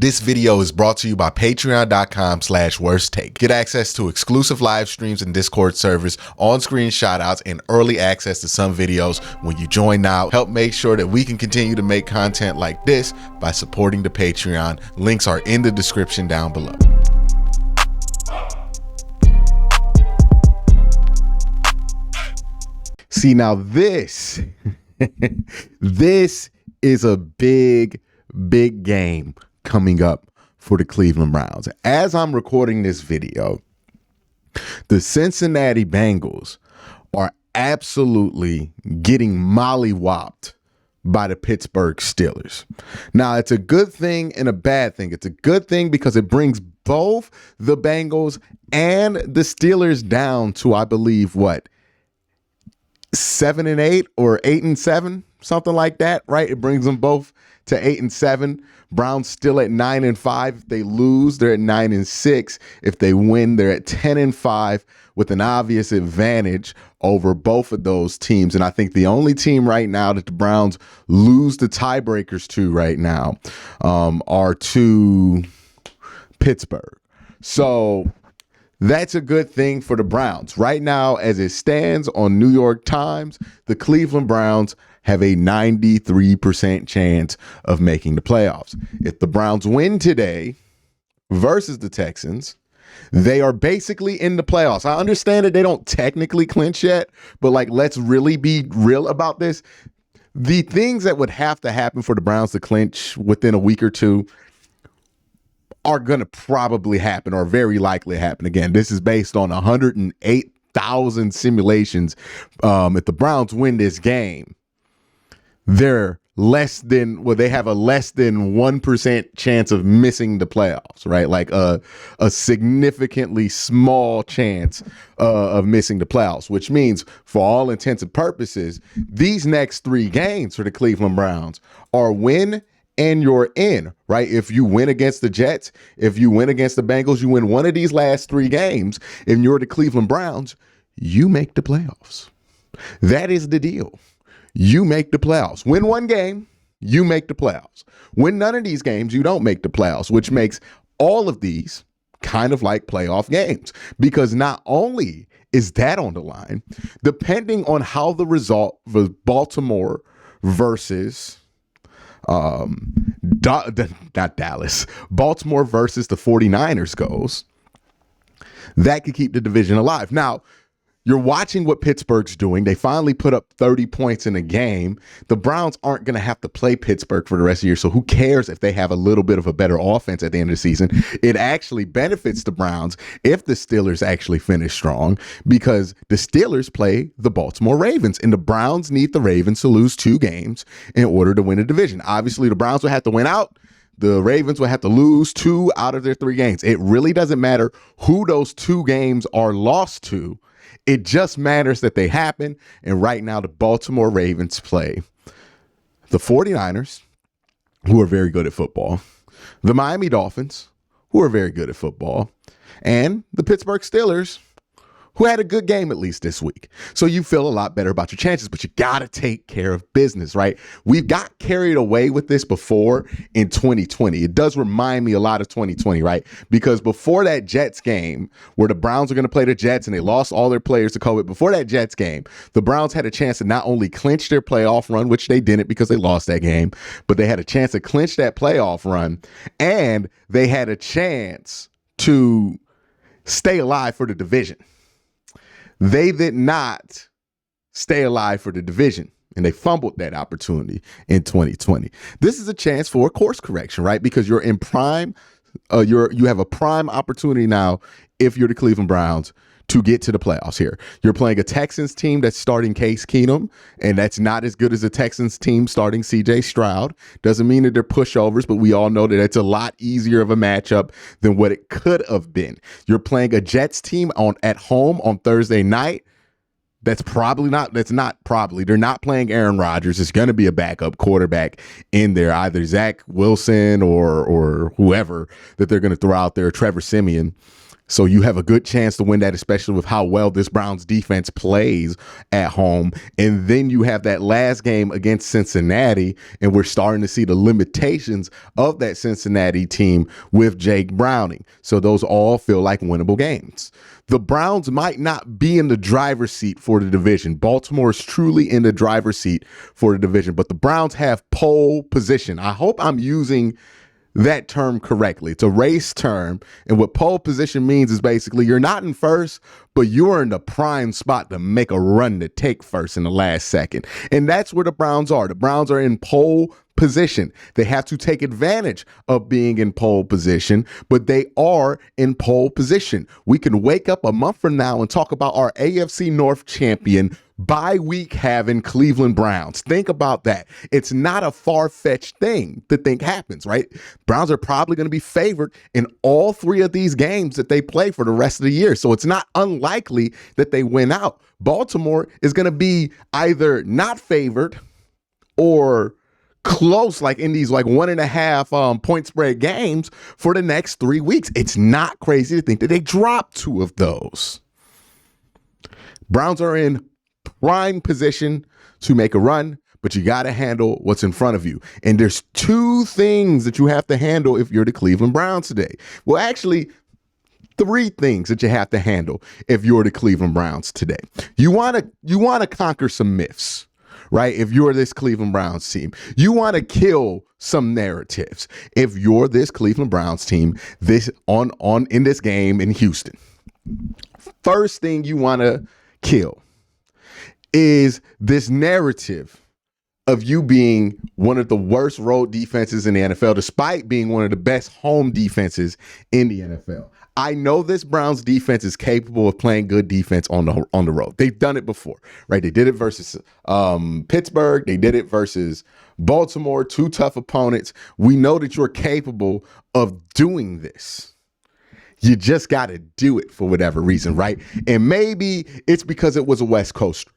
This video is brought to you by patreon.com/worsttake. Get access to exclusive live streams and Discord servers, on-screen shoutouts, and early access to some videos when you join now. Help make sure that we can continue to make content like this by supporting the Patreon. Links are in the description down below. See, now this is a big game coming up for the Cleveland Browns. As I'm recording this video, the Cincinnati Bengals are absolutely getting mollywopped by the Pittsburgh Steelers. Now, it's a good thing and a bad thing. It's a good thing because it brings both the Bengals and the Steelers down to, I believe, 7-8 or 8-7, something like that, right? It brings them both to 8-7. Browns still at 9-5. If they lose, they're at 9-6. If they win, they're at 10-5 with an obvious advantage over both of those teams. And I think the only team right now that the Browns lose the tiebreakers to right now are to Pittsburgh. So that's a good thing for the Browns. Right now, as it stands on New York Times, the Cleveland Browns have a 93% chance of making the playoffs. If the Browns win today versus the Texans, they are basically in the playoffs. I understand that they don't technically clinch yet, but let's really be real about this. The things that would have to happen for the Browns to clinch within a week or two are going to probably happen, or very likely happen. Again, this is based on 108,000 simulations. If the Browns win this game, they're they have a less than 1% chance of missing the playoffs, right? Like a significantly small chance of missing the playoffs, which means for all intents and purposes, these next three games for the Cleveland Browns are win and you're in, right? If you win against the Jets, if you win against the Bengals, you win one of these last three games, and you're the Cleveland Browns, you make the playoffs. That is the deal. You make the playoffs. Win one game, you make the playoffs. Win none of these games, you don't make the playoffs, which makes all of these kind of like playoff games, because not only is that on the line, depending on how the result was Baltimore versus not Dallas, Baltimore versus the 49ers goes, that could keep the division alive. Now, you're watching what Pittsburgh's doing. They finally put up 30 points in a game. The Browns aren't going to have to play Pittsburgh for the rest of the year, so who cares if they have a little bit of a better offense at the end of the season? It actually benefits the Browns if the Steelers actually finish strong, because the Steelers play the Baltimore Ravens, and the Browns need the Ravens to lose 2 games in order to win a division. Obviously, the Browns will have to win out. The Ravens will have to lose 2 out of their 3 games. It really doesn't matter who those 2 games are lost to. It just matters that they happen. And right now, the Baltimore Ravens play the 49ers, who are very good at football, the Miami Dolphins, who are very good at football, and the Pittsburgh Steelers, who had a good game at least this week. So you feel a lot better about your chances, but you got to take care of business, right? We've got carried away with this before in 2020. It does remind me a lot of 2020, right? Because before that Jets game where the Browns are going to play the Jets and they lost all their players to COVID, before that Jets game, the Browns had a chance to not only clinch their playoff run, which they didn't because they lost that game, but they had a chance to clinch that playoff run, and they had a chance to stay alive for the division. They did not stay alive for the division, and they fumbled that opportunity in 2020. This is a chance for a course correction, right? Because you're in prime, you have a prime opportunity now if you're the Cleveland Browns to get to the playoffs here. You're playing a Texans team that's starting Case Keenum, and that's not as good as a Texans team starting C.J. Stroud. Doesn't mean that they're pushovers, but we all know that it's a lot easier of a matchup than what it could have been. You're playing a Jets team at home on Thursday night. They're not playing Aaron Rodgers. It's going to be a backup quarterback in there, either Zach Wilson or whoever that they're going to throw out there, Trevor Siemian. So you have a good chance to win that, especially with how well this Browns defense plays at home. And then you have that last game against Cincinnati, and we're starting to see the limitations of that Cincinnati team with Jake Browning. So those all feel like winnable games. The Browns might not be in the driver's seat for the division. Baltimore is truly in the driver's seat for the division, but the Browns have pole position. I hope I'm using that term correctly. It's a race term. And what pole position means is basically you're not in first, but you're in the prime spot to make a run to take first in the last second. And that's where the Browns are. The Browns are in pole position. They have to take advantage of being in pole position, but they are in pole position. We can wake up a month from now and talk about our AFC North champion bye-week having Cleveland Browns. Think about that. It's not a far-fetched thing to think happens, right? Browns are probably going to be favored in all three of these games that they play for the rest of the year. So it's not unlikely that they win out. Baltimore is going to be either not favored or close, like in these like 1.5 point spread games for the next 3 weeks. It's not crazy to think that they drop two of those. Browns are in prime position to make a run, but you got to handle what's in front of you. And there's two things that you have to handle if you're the Cleveland Browns today. Well, actually, three things that you have to handle if you're the Cleveland Browns today. You want to conquer some myths, right? If you're this Cleveland Browns team, you want to kill some narratives. If you're this Cleveland Browns team, this in this game in Houston, first thing you want to kill is this narrative of you being one of the worst road defenses in the NFL, despite being one of the best home defenses in the NFL. I know this Browns defense is capable of playing good defense on the road. They've done it before, right? They did it versus Pittsburgh. They did it versus Baltimore, two tough opponents. We know that you're capable of doing this. You just got to do it for whatever reason, right? And maybe it's because it was a West Coast,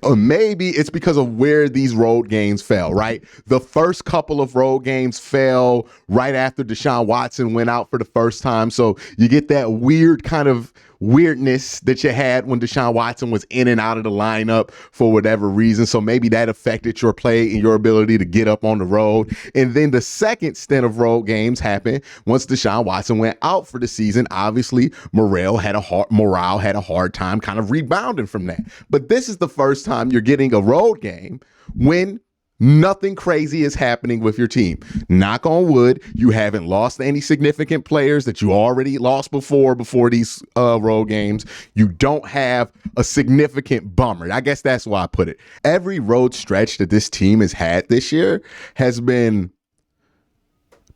or maybe it's because of where these road games fell, right? The first couple of road games fell right after Deshaun Watson went out for the first time. So you get that weird kind of weirdness that you had when Deshaun Watson was in and out of the lineup for whatever reason. So maybe that affected your play and your ability to get up on the road. And then the second stint of road games happened once Deshaun Watson went out for the season. Obviously, morale had a hard time kind of rebounding from that. But this is the first time you're getting a road game when nothing crazy is happening with your team. Knock on wood, you haven't lost any significant players that you already lost before these road games. You don't have a significant bummer. I guess that's why I put it. Every road stretch that this team has had this year has been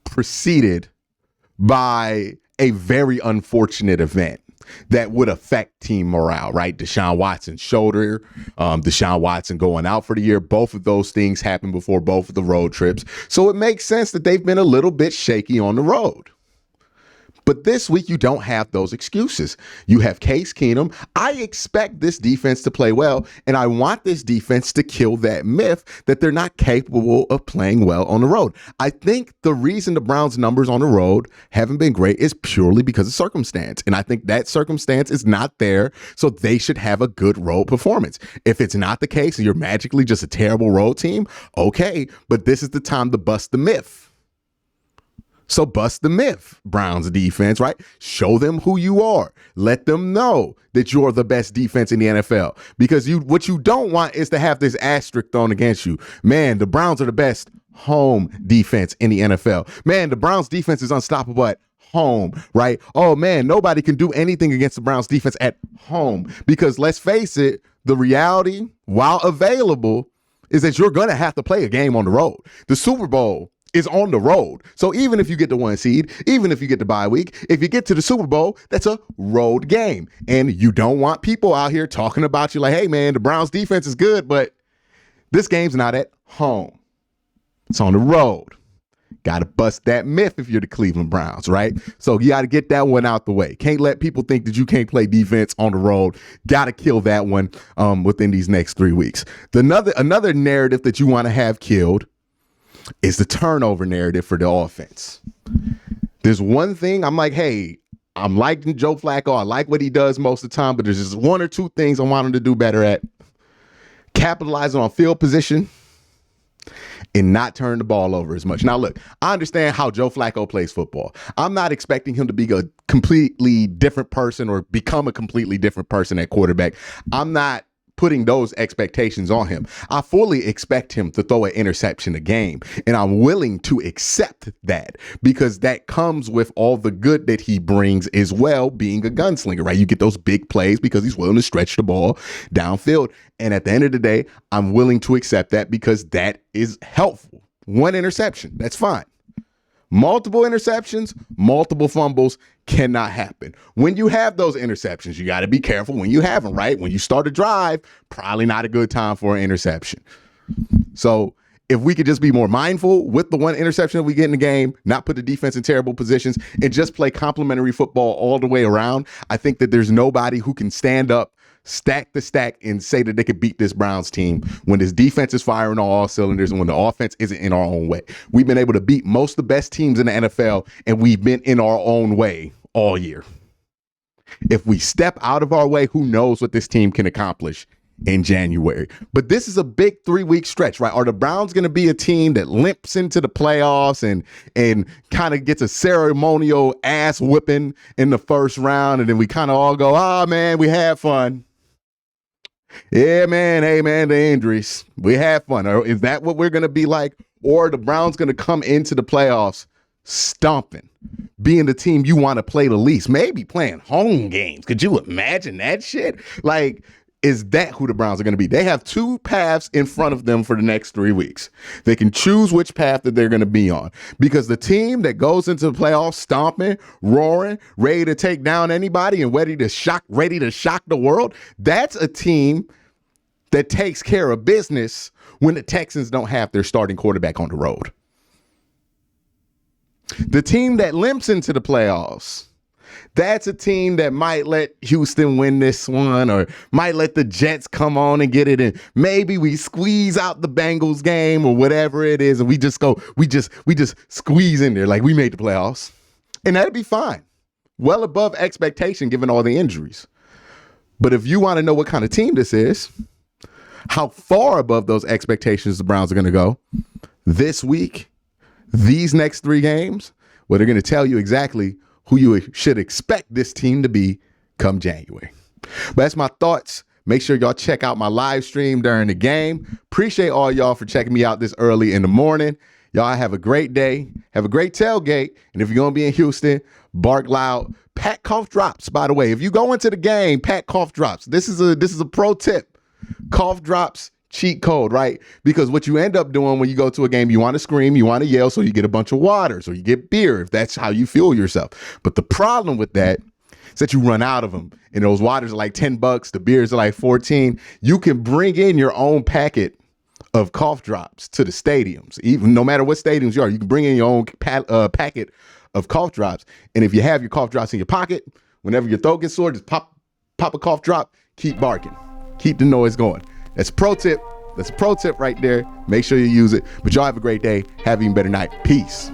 preceded by a very unfortunate event that would affect team morale, right? Deshaun Watson's shoulder, Deshaun Watson going out for the year. Both of those things happened before both of the road trips. So it makes sense that they've been a little bit shaky on the road. But this week, you don't have those excuses. You have Case Keenum. I expect this defense to play well, and I want this defense to kill that myth that they're not capable of playing well on the road. I think the reason the Browns' numbers on the road haven't been great is purely because of circumstance, and I think that circumstance is not there, so they should have a good road performance. If it's not the case and you're magically just a terrible road team, okay, but this is the time to bust the myth. So bust the myth, Browns defense, right? Show them who you are. Let them know that you're the best defense in the NFL. Because what you don't want is to have this asterisk thrown against you. Man, the Browns are the best home defense in the NFL. Man, the Browns defense is unstoppable at home, right? Oh man, nobody can do anything against the Browns defense at home. Because let's face it, the reality, while available, is that you're going to have to play a game on the road. The Super Bowl is on the road. So even if you get the 1 seed, even if you get the bye week, if you get to the Super Bowl, that's a road game. And you don't want people out here talking about you like, hey man, the Browns defense is good, but this game's not at home. It's on the road. Got to bust that myth if you're the Cleveland Browns, right? So you got to get that one out the way. Can't let people think that you can't play defense on the road. Got to kill that one within these next 3 weeks. Another narrative that you want to have killed is the turnover narrative for the offense. There's one thing I'm like, hey, I'm liking Joe Flacco. I like what he does most of the time, but there's just one or two things I want him to do better at. Capitalizing on field position and not turn the ball over as much. Now, look, I understand how Joe Flacco plays football. I'm not expecting him to be a completely different person or become a completely different person at quarterback. I'm not putting those expectations on him. I fully expect him to throw an interception a game, and I'm willing to accept that because that comes with all the good that he brings as well, being a gunslinger, right? You get those big plays because he's willing to stretch the ball downfield. And at the end of the day, I'm willing to accept that because that is helpful. One interception, that's fine. Multiple interceptions, multiple fumbles cannot happen. When you have those interceptions, you got to be careful when you have them, right? When you start a drive, probably not a good time for an interception. So if we could just be more mindful with the one interception that we get in the game, not put the defense in terrible positions, and just play complementary football all the way around, I think that there's nobody who can stand up, stack the stack, and say that they could beat this Browns team when this defense is firing on all cylinders and when the offense isn't in our own way. We've been able to beat most of the best teams in the NFL, and we've been in our own way all year. If we step out of our way, who knows what this team can accomplish in January. But this is a big 3-week stretch, right? Are the Browns going to be a team that limps into the playoffs and kind of gets a ceremonial ass whipping in the first round, and then we kind of all go, oh, man, we had fun. Yeah, man. Hey, man, the injuries. We had fun. Or is that what we're going to be like? Or are the Browns going to come into the playoffs stomping, being the team you want to play the least, maybe playing home games? Could you imagine that shit? Like, is that who the Browns are going to be? They have two paths in front of them for the next 3 weeks. They can choose which path that they're going to be on, because the team that goes into the playoffs stomping, roaring, ready to take down anybody and ready to shock the world, that's a team that takes care of business when the Texans don't have their starting quarterback on the road. The team that limps into the playoffs, that's a team that might let Houston win this one, or might let the Jets come on and get it, and maybe we squeeze out the Bengals game or whatever it is, and we just squeeze in there like we made the playoffs, and that'd be fine, well above expectation given all the injuries. But if you want to know what kind of team this is, how far above those expectations the Browns are going to go this week, these next 3 games, well, they're going to tell you exactly who you should expect this team to be come January. But that's my thoughts. Make sure y'all check out my live stream during the game. Appreciate all y'all for checking me out this early in the morning. Y'all have a great day. Have a great tailgate. And if you're going to be in Houston, bark loud. Pack cough drops, by the way. If you go into the game, pack cough drops. This is a pro tip. Cough drops, cheat code, right? Because what you end up doing when you go to a game, you want to scream, you want to yell, so you get a bunch of water, so you get beer, if that's how you fuel yourself. But the problem with that is that you run out of them, and those waters are like $10, the beers are like 14. You can bring in your own packet of cough drops to the stadiums, even no matter what stadiums you are. You can bring in your own packet of cough drops, and if you have your cough drops in your pocket, whenever your throat gets sore, just pop a cough drop, keep barking, keep the noise going. That's a pro tip. That's a pro tip right there. Make sure you use it. But y'all have a great day. Have an even better night. Peace.